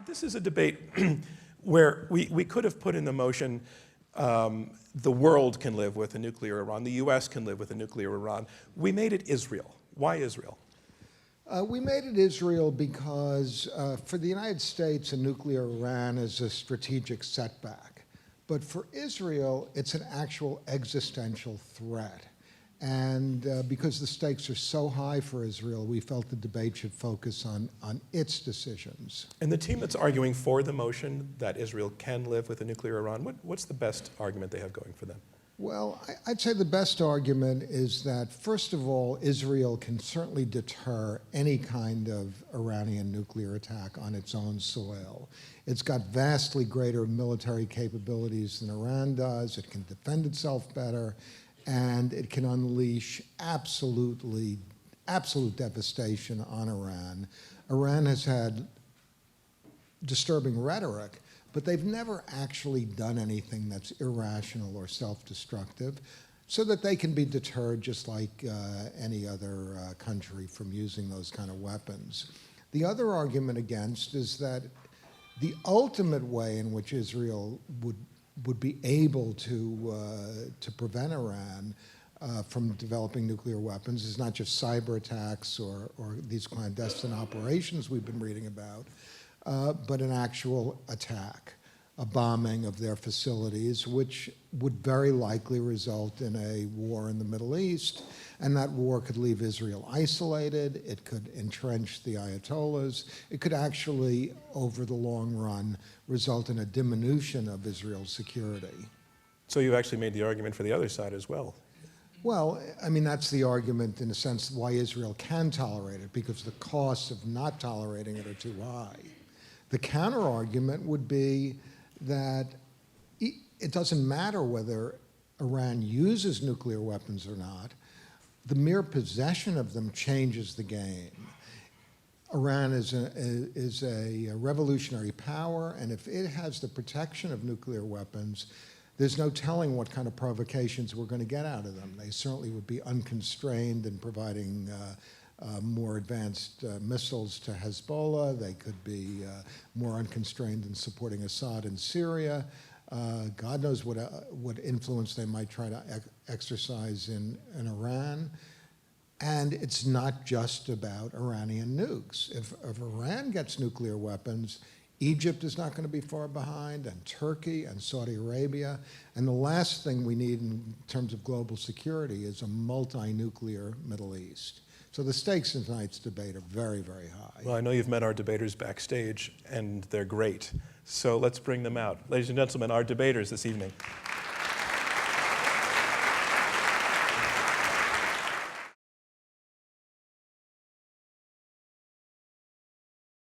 This is a debate where we could have put in the motion the world can live with a nuclear Iran, the US can live with a nuclear Iran. We made it Israel. Why Israel? We made it Israel because for the United States, a nuclear Iran is a strategic setback. But for Israel, it's an actual existential threat. And because the stakes are so high for Israel, we felt the debate should focus on its decisions. And the team that's arguing for the motion that Israel can live with a nuclear Iran, what's the best argument they have going for them? Well, I'd say the best argument is that, first of all, Israel can certainly deter any kind of Iranian nuclear attack on its own soil. It's got vastly greater military capabilities than Iran does. It can defend itself better, and it can unleash absolute devastation on Iran. Iran has had disturbing rhetoric, but they've never actually done anything that's irrational or self-destructive, so that they can be deterred just like any other country from using those kind of weapons. The other argument against is that the ultimate way in which Israel would be able to prevent Iran from developing nuclear weapons is not just cyber attacks or these clandestine operations we've been reading about, but an actual attack, a bombing of their facilities, which would very likely result in a war in the Middle East, and that war could leave Israel isolated, it could entrench the Ayatollahs, it could actually, over the long run, result in a diminution of Israel's security. So you actually made the argument for the other side as well. Well, I mean, that's the argument in a sense why Israel can tolerate it, because the costs of not tolerating it are too high. The counter-argument would be that it doesn't matter whether Iran uses nuclear weapons or not. The mere possession of them changes the game. Iran is a revolutionary power, and if it has the protection of nuclear weapons, there's no telling what kind of provocations we're going to get out of them. They certainly would be unconstrained in providing more advanced missiles to Hezbollah. They could be more unconstrained in supporting Assad in Syria. God knows what influence they might try to exercise in Iran. And it's not just about Iranian nukes. If Iran gets nuclear weapons, Egypt is not going to be far behind, and Turkey and Saudi Arabia. And the last thing we need in terms of global security is a multi-nuclear Middle East. So the stakes in tonight's debate are very, very high. Well, I know you've met our debaters backstage, and they're great. So let's bring them out. Ladies and gentlemen, our debaters this evening.